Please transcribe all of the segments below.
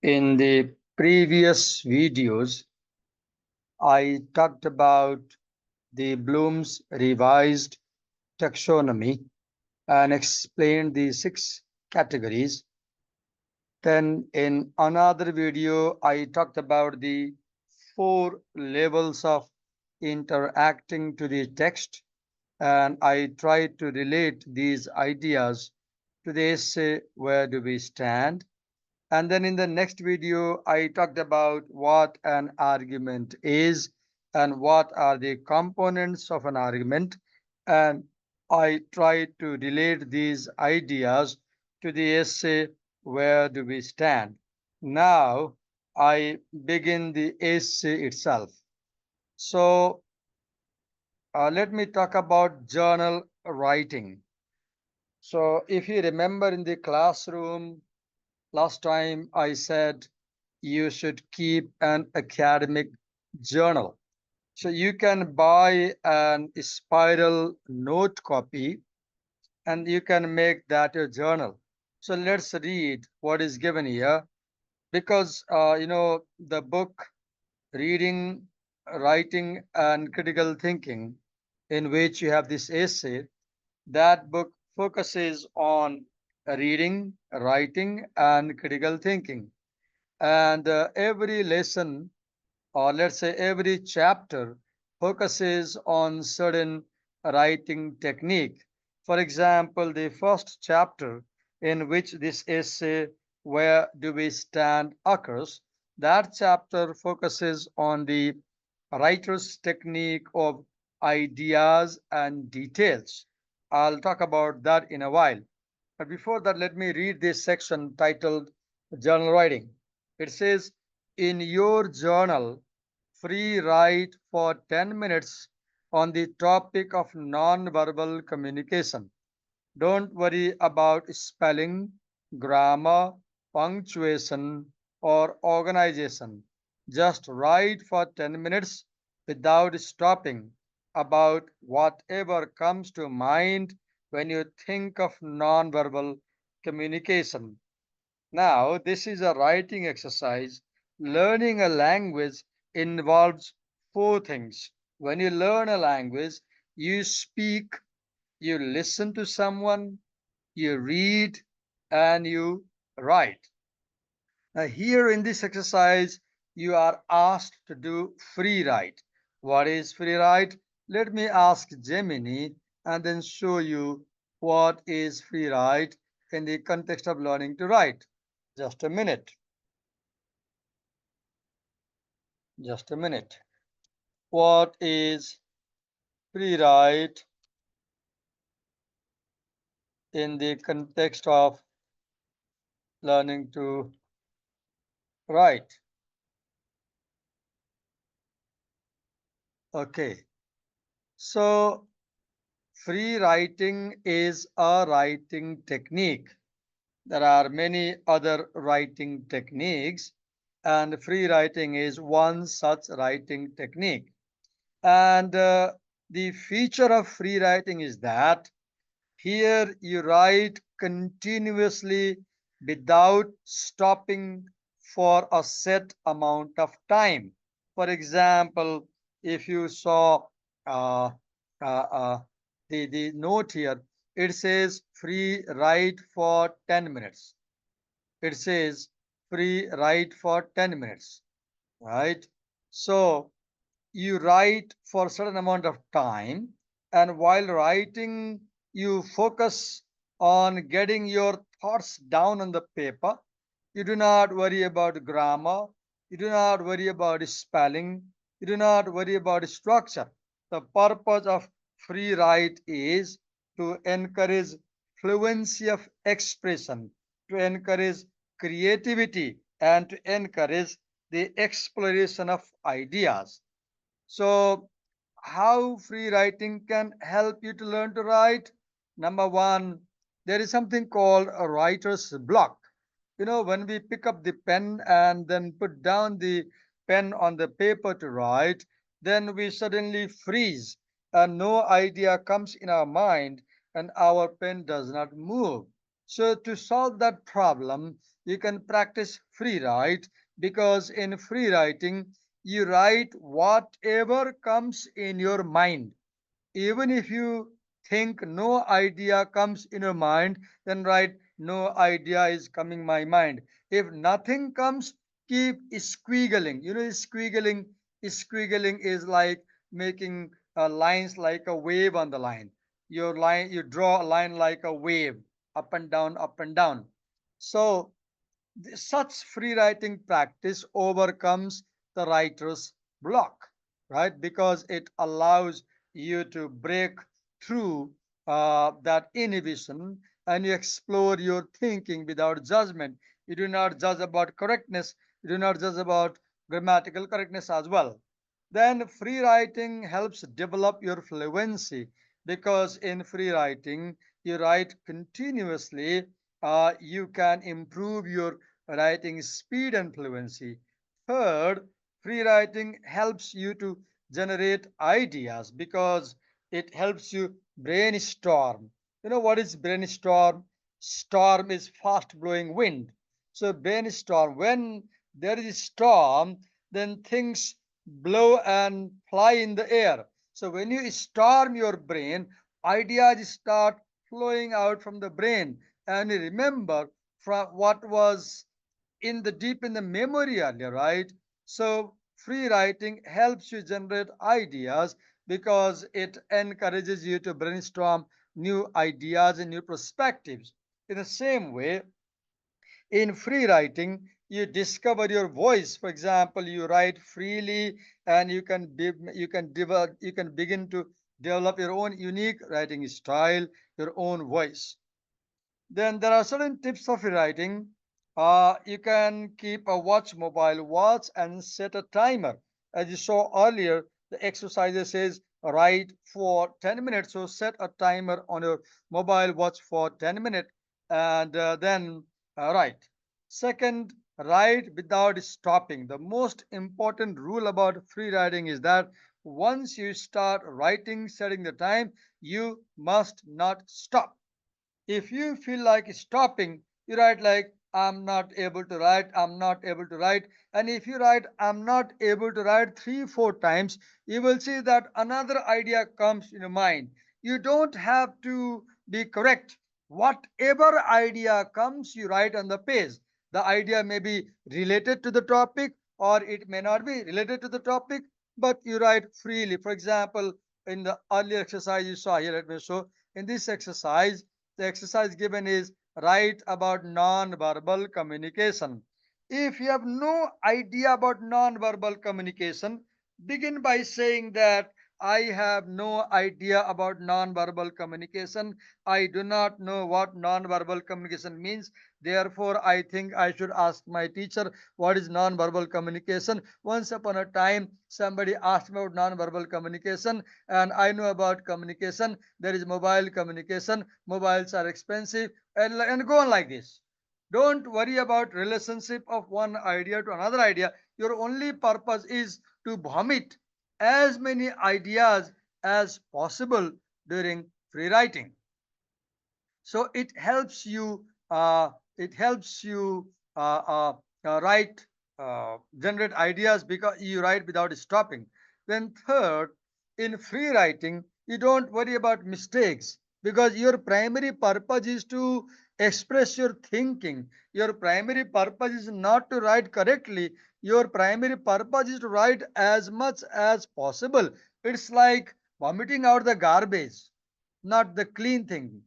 In the previous videos, I talked about the Bloom's revised taxonomy and explained the 6 categories. Then in another video, I talked about the 4 levels of interacting to the text, and I tried to relate these ideas to the essay Where Do We Stand? And then in the next video, I talked about what an argument is and what are the components of an argument. And I tried to relate these ideas to the essay, Where Do We Stand? Now I begin the essay itself. So let me talk about journal writing. So if you remember in the classroom, last time I said you should keep an academic journal. So you can buy an spiral note copy and you can make that your journal. So let's read what is given here, because the book Reading, Writing and Critical Thinking, in which you have this essay, that book focuses on reading, writing and critical thinking. And every lesson, or let's say every chapter, focuses on certain writing technique. For example, the first chapter, in which this essay Where Do We Stand occurs, that chapter focuses on the writer's technique of ideas and details. I'll talk about that in a while. But before that, let me read this section titled Journal Writing. It says, in your journal, free write for 10 minutes on the topic of non-verbal communication. Don't worry about spelling, grammar, punctuation, or organization. Just write for 10 minutes without stopping about whatever comes to mind when you think of non-verbal communication. Now, this is a writing exercise. Learning a language involves 4 things. When you learn a language, you speak, you listen to someone, you read, and you write. Now, here in this exercise, you are asked to do free write. What is free write? Let me ask Gemini and then show you what is free write in the context of learning to write. Just a minute. Just a minute. What is free write in the context of learning to write? Okay. So free writing is a writing technique. There are many other writing techniques, and free writing is one such writing technique. And the feature of free writing is that here you write continuously without stopping for a set amount of time. For example, if you saw uh, uh, uh, the note here, it says free write for 10 minutes. It says free write for 10 minutes, right? So you write for a certain amount of time, and while writing you focus on getting your thoughts down on the paper. You do not worry about grammar, you do not worry about spelling, you do not worry about structure. The purpose of free write is to encourage fluency of expression, to encourage creativity, and to encourage the exploration of ideas. So, how free writing can help you to learn to write? Number one, there is something called a writer's block. When we pick up the pen and then put down the pen on the paper to write, then we suddenly freeze and no idea comes in our mind and our pen does not move. So to solve that problem, you can practice free write, because in free writing, you write whatever comes in your mind. Even if you think no idea comes in your mind, then write no idea is coming my mind. If nothing comes, keep squiggling. You know, squiggling is like making lines like a wave on the line. Your line, you draw a line like a wave, up and down, up and down. So such free writing practice overcomes the writer's block, right? Because it allows you to break through that inhibition, and you explore your thinking without judgment. You do not judge about correctness, you do not judge about grammatical correctness as well. Then free writing helps develop your fluency, because in free writing you write continuously. You can improve your writing speed and fluency. Third, free writing helps you to generate ideas, because it helps you brainstorm. You know what is brainstorm? Storm is fast blowing wind. So brainstorm, when there is storm, then things blow and fly in the air. So when you storm your brain, ideas start flowing out from the brain, and you remember from what was in the deep in the memory earlier, right? So free writing helps you generate ideas, because it encourages you to brainstorm new ideas and new perspectives. In the same way, in free writing, you discover your voice. For example, you write freely, and you can begin to develop your own unique writing style, your own voice. Then there are certain tips of writing. You can keep a mobile watch, and set a timer. As you saw earlier, the exercise says write for 10 minutes. So set a timer on your mobile watch for 10 minutes, and then write. Second, write without stopping. The most important rule about free writing is that once you start writing, setting the time, you must not stop. If you feel like stopping, you write like I'm not able to write, I'm not able to write. And if you write I'm not able to write 3, 4 times, you will see that another idea comes in your mind. You don't have to be correct. Whatever idea comes, you write on the page. The idea may be related to the topic, or it may not be related to the topic, but you write freely. For example, in the earlier exercise you saw here, let me show. In this exercise, the exercise given is write about non-verbal communication. If you have no idea about non-verbal communication, begin by saying that I have no idea about non-verbal communication. I do not know what non-verbal communication means. Therefore, I think I should ask my teacher what is non-verbal communication. Once upon a time, somebody asked me about non-verbal communication, and I know about communication. There is mobile communication. Mobiles are expensive, and go on like this. Don't worry about relationship of one idea to another idea. Your only purpose is to vomit as many ideas as possible during free writing. So it helps you write, generate ideas, because you write without stopping. Then third, in free writing, you don't worry about mistakes, because your primary purpose is to express your thinking. Your primary purpose is not to write correctly. Your primary purpose is to write as much as possible. It's like vomiting out the garbage, not the clean thing.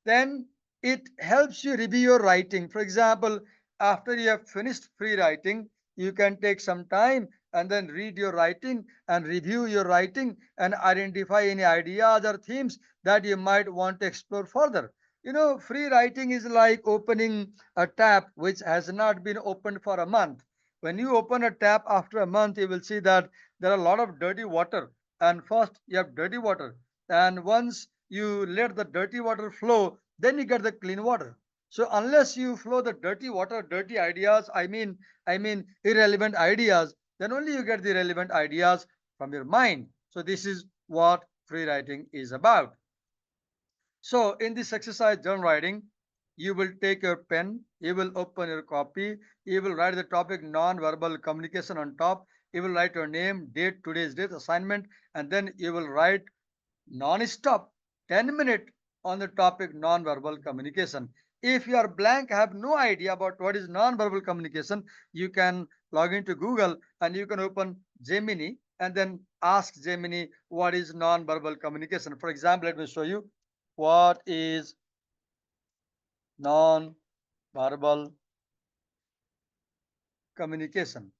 Then it helps you review your writing. For example, after you have finished free writing, you can take some time and then read your writing and review your writing and identify any ideas or themes that you might want to explore further. You know, free writing is like opening a tap which has not been opened for a month. When you open a tap after a month, you will see that there are a lot of dirty water. And first, you have dirty water. And once you let the dirty water flow, then you get the clean water. So unless you flow the dirty water, dirty ideas, I mean irrelevant ideas, then only you get the relevant ideas from your mind. So this is what free writing is about. So in this exercise, journal writing, You will take your pen, you will open your copy, you will write the topic non-verbal communication on top, you will write your name, date, today's date, assignment, and then you will write non-stop 10 minutes on the topic non-verbal communication. If you are blank, have no idea about what is non-verbal communication, you can log into Google and you can open Gemini and then ask Gemini what is non-verbal communication. For example, let me show you what is non-verbal communication.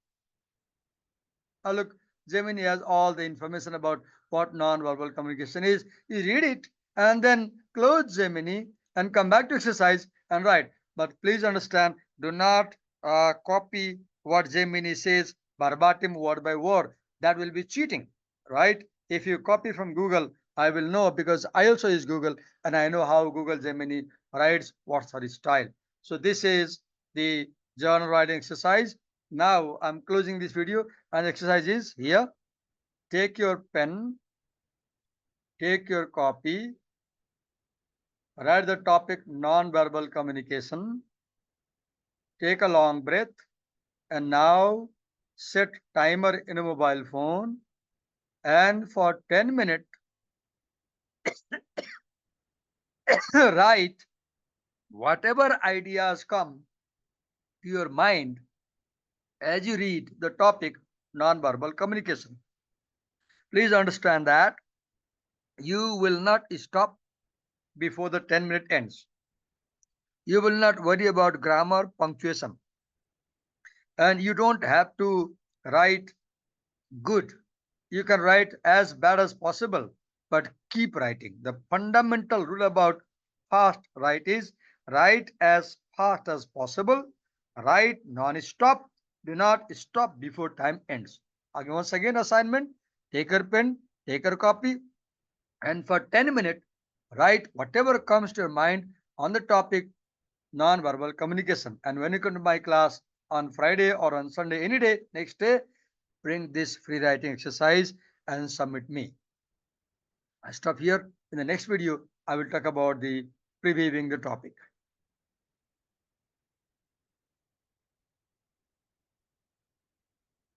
Look, Gemini has all the information about what non-verbal communication is. You read it and then close Gemini and come back to exercise and write. But please understand, do not copy what Gemini says verbatim word by word. That will be cheating, right? If you copy from Google, I will know because I also use Google and I know how Google Gemini writes what's her style. So this is the journal writing exercise. Now I'm closing this video and exercise is here. Take your pen, take your copy, write the topic non-verbal communication, take a long breath, and now set timer in a mobile phone and for 10 minutes write whatever ideas come to your mind as you read the topic non-verbal communication. Please understand that you will not stop before the 10-minute ends. You will not worry about grammar, punctuation, and you don't have to write good. You can write as bad as possible, but keep writing. The fundamental rule about fast write is write as fast as possible, write non-stop, do not stop before time ends. Again, once again, assignment, take your pen, take your copy, and for 10 minutes, write whatever comes to your mind on the topic non-verbal communication. And when you come to my class on Friday or on Sunday, any day, next day, bring this free writing exercise and submit me. I stop here. In the next video, I will talk about the previewing the topic.